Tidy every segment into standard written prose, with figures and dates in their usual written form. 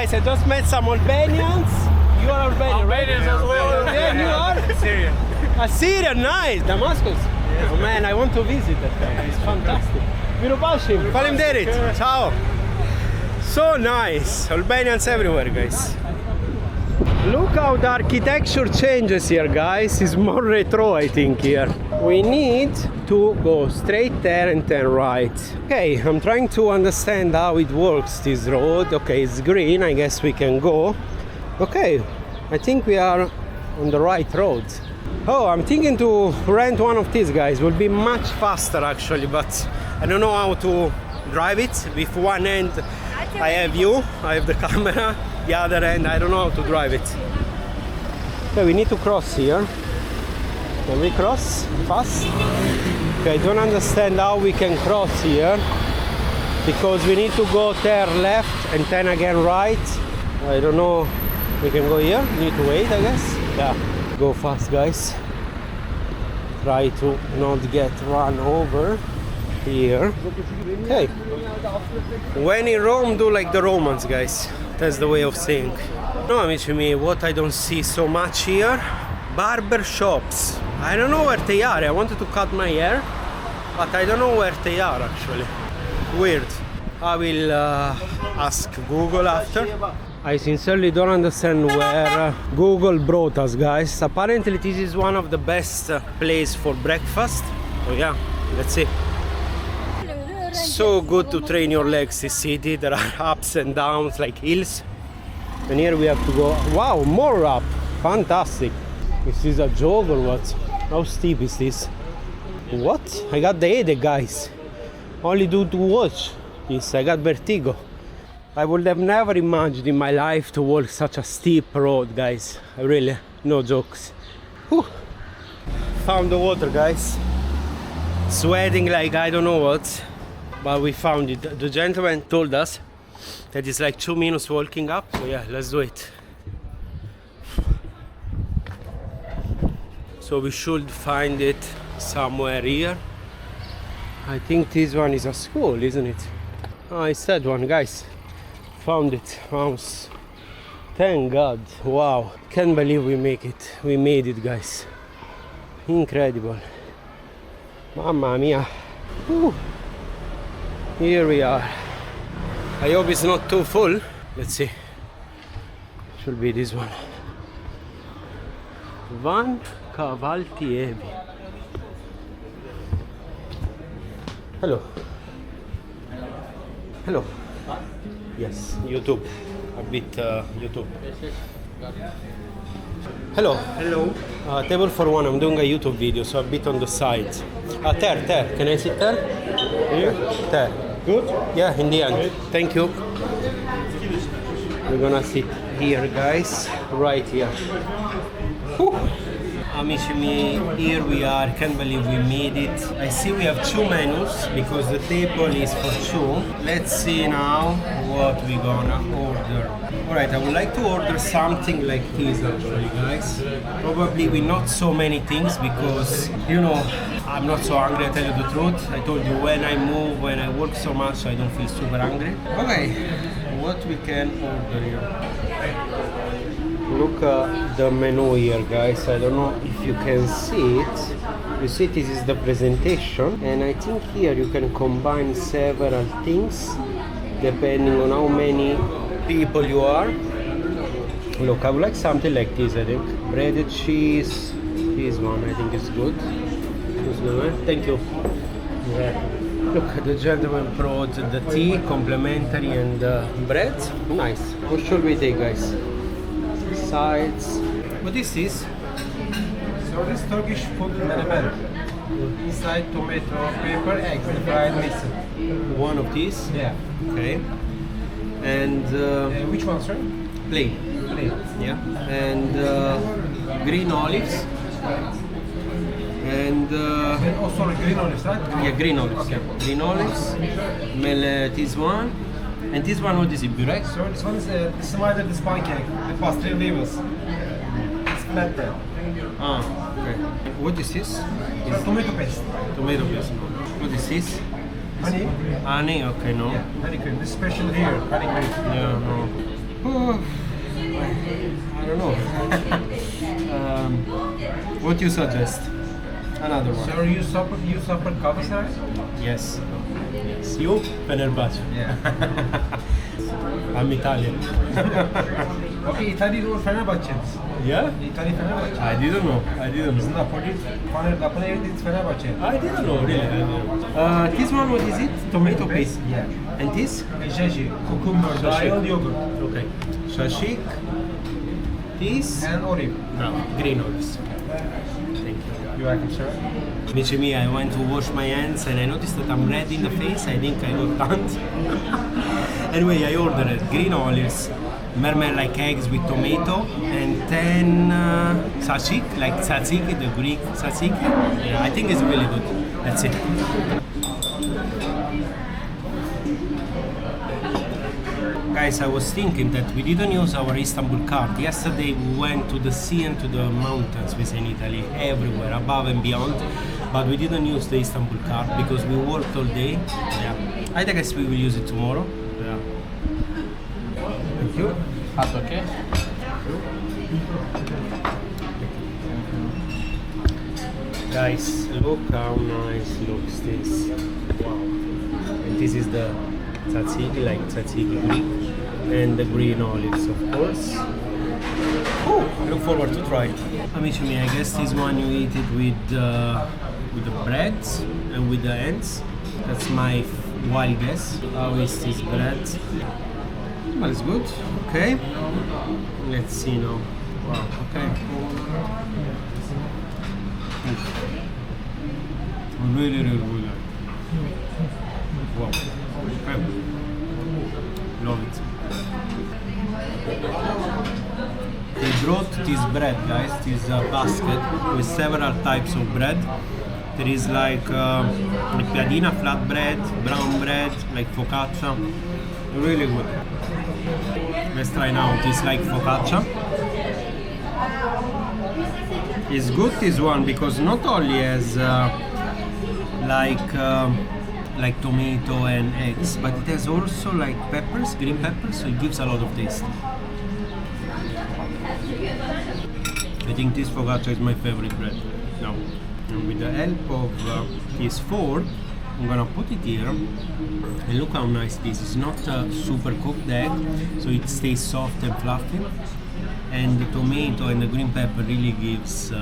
guys, I just met some Albanians. You are Albanian, right? Albanians as well. Yeah, you are? Syrian. Syrian, nice. Damascus. Oh man, I want to visit that guy. It's fantastic. Mirupashim, Faleminderit. Ciao. So nice. Albanians everywhere, guys. Look how the architecture changes here, guys. It's more retro, I think, here. We need to go straight there and then right. Okay, I'm trying to understand how it works, this road. Okay, it's green, I guess we can go. Okay, I think we are on the right road. Oh, I'm thinking to rent one of these, guys. Will be much faster, actually, but I don't know how to drive it. With one hand, I have you, I have the camera. The other end, I don't know how to drive it. Okay, we need to cross here. Can we cross fast? Okay, I don't understand how we can cross here, because we need to go there left and then again right. I don't know. We can go here. Need to wait, I guess. Yeah. Go fast, guys. Try to not get run over here. Okay. When in Rome, do like the Romans, guys. That's the way of saying. No, amici miei, what I don't see so much here, barber shops. I don't know where they are. I wanted to cut my hair, but I don't know where they are actually. Weird. I will ask Google after. I sincerely don't understand where Google brought us, guys. Apparently this is one of the best places for breakfast. So yeah, let's see. So good to train your legs this city. There are ups and downs like hills, and here we have to go. Wow, more up. Fantastic. Is this a jog or what? How steep is this? What? I got the headache, guys. Only to watch this. I got vertigo. I would have never imagined in my life to walk such a steep road, guys. Really, no jokes. Whew. Found the water, guys. Sweating like I don't know what. But we found it. The gentleman told us that it's like 2 minutes walking up. So yeah, let's do it. So we should find it somewhere here. I think this one is a school, isn't it? Oh, it's that one, guys. Found it. House. Thank God. Wow. Can't believe we make it. We made it, guys. Incredible. Mamma mia. Whew. Here we are. I hope it's not too full. Let's see. Should be this one. Kahvaltı Evi. Hello. Hello. Yes, YouTube. A bit YouTube. Hello. Hello. Table for one. I'm doing a YouTube video, so a bit on the side. There. Can I sit there? Here? There. Good? Yeah, in the end. Thank you. We're gonna sit here, guys. Right here. Whew. Amici miei, here we are. Can't believe we made it. I see we have 2 menus because the table is for 2. Let's see now what we're gonna order. Alright, I would like to order something like this actually, guys. Probably with not so many things because, you know, I'm not so hungry, I tell you the truth. I told you when I move, when I work so much, I don't feel super hungry. Okay, what we can order here? Look at the menu here, guys. I don't know if you can see it. You see, this is the presentation, and I think here you can combine several things depending on how many people you are. Look, I would like something like this, I think. Breaded cheese. This one I think is good. Thank you. Yeah. Look, the gentleman brought the tea, complimentary, and bread. Nice. What should we take, guys? Sides. What is this? So this Turkish food menemen. Inside tomato, pepper, eggs, and fried missing. One of these? Yeah. Okay. And which one, sir? plain. Plain. Yeah. And green olives. And also green olives, right? yeah, green olives. Okay. Yeah. Green olives. This one. And this one, what is it? Burek? So this one is this is this pancake, the pastry levels. It's flat there. Ah, okay. What is this? So tomato paste. Tomato paste. What is this? Honey. Honey, okay, no. Yeah, honey cream. This is special here, honey cream. Yeah, no. I don't know. What do you suggest? Another one. So you support Galatasaray? Yes. Yes. You? Fenerbahce. Yeah. I'm Italian. Okay, Italy or Fenerbahçe? Yeah? Italy Fenerbahçe. I didn't know. Bizim Napoli, Napoli is Fenerbahçe. I didn't know, really. I didn't know. This one, what is it? Tomato paste. Yeah. And this? Cacık, cucumber, dial yogurt. Okay. Cacık. This? And olive. No, green olives. Thank you. You welcome, sir. Amici miei, I went to wash my hands and I noticed that I'm red in the face. I think I got tanned. Anyway, I ordered green olives, mermelade like eggs with tomato, and 10 cacık, like tzatziki, the Greek tzatziki. Yeah, I think it's really good. That's it. Guys, I was thinking that we didn't use our Istanbul card. Yesterday we went to the sea and to the mountains within Italy, everywhere, above and beyond. But we didn't use the Istanbul card because we worked all day. Yeah. I guess we will use it tomorrow. Yeah. Thank you. Hot, okay? Guys, look how nice looks this. Wow. And this is the tzatziki, like tzatziki Greek, and the green olives, of course. Oh, I look forward to try it. Amici miei, I guess this one you eat it with the bread and with the ends. That's my wild guess. How is this bread? Well, it's good. Okay. Let's see now. Wow. Okay. Really, really good. Wow. Okay. Love it. They brought this bread, guys, this basket with several types of bread. There is like piadina, flat bread, brown bread, like focaccia. Really good. Let's try now. This like focaccia. It's good, this one, because not only has like tomato and eggs, but it has also like peppers, green peppers, so it gives a lot of taste. I think this focaccia is my favorite bread. Now, and with the help of this fork, I'm gonna put it here, and look how nice this is. Not a super cooked egg, so it stays soft and fluffy. And the tomato and the green pepper really gives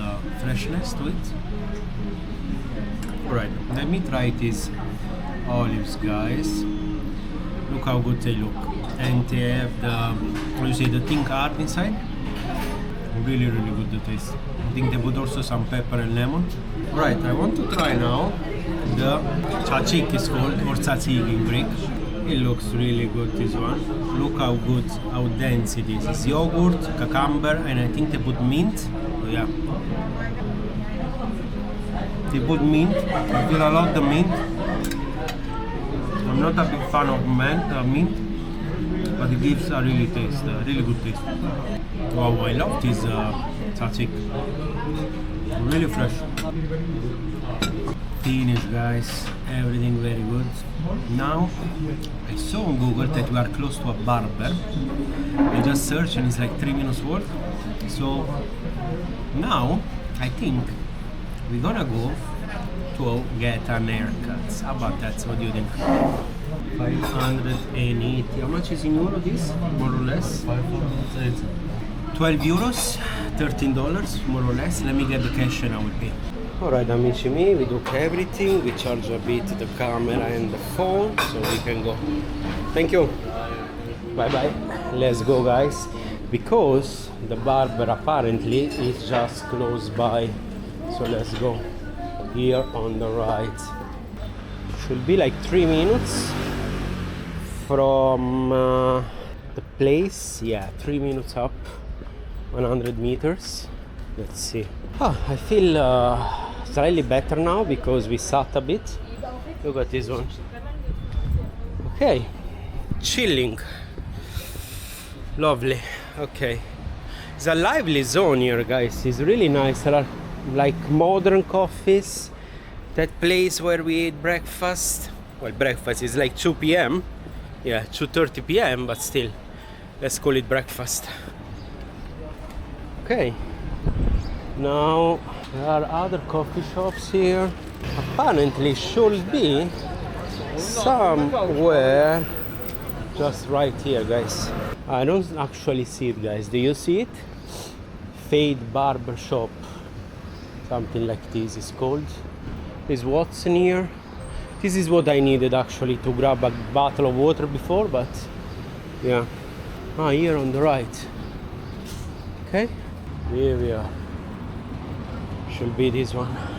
freshness to it. Alright, let me try these olives, guys. Look how good they look. And they have the, what do you say, the thin carb inside. Really, really good the taste. I think they put also some pepper and lemon. Right, I want to try now the cacık is called, or tzatziki in Greek. It looks really good, this one. Look how good, how dense it is. It's yogurt, cucumber, and I think they put mint. Oh yeah. They put mint. I feel a lot the mint. I'm not a big fan of mint, but it gives a really taste, a really good taste. Wow, I love this cacık. Really fresh. Finish, guys. Everything very good. Now, I saw on Google that we are close to a barber. I just searched and it's like 3 minutes walk. So now, I think we're gonna go to get an haircut. How about that? What do you think? 580. How much is in euro this? More or less? 12 euros, $13 more or less. Let me get the cash and I will pay. Alright, amici miei, we do everything. We charge a bit the camera and the phone so we can go. Thank you. Bye bye. Let's go, guys. Because the barber apparently is just close by. So let's go. Here on the right. Should be like 3 minutes from the place. Yeah, 3 minutes up. 100 meters. Let's see. I feel slightly better now because we sat a bit. Look at this one. Okay, chilling. Lovely. Okay, it's a lively zone here, guys. It's really nice. There are like modern coffees. That place where we ate breakfast. Well, breakfast is like 2 p.m. Yeah, 2:30 p.m. But still, let's call it breakfast. Okay, now there are other coffee shops here. Apparently should be somewhere just right here, guys. I don't actually see it, guys. Do you see it? Fade Barber Shop, something like this is called. Is what's near. This is what I needed actually to grab a bottle of water before, but yeah. Ah, here on the right. Okay, here we are. Should be this one.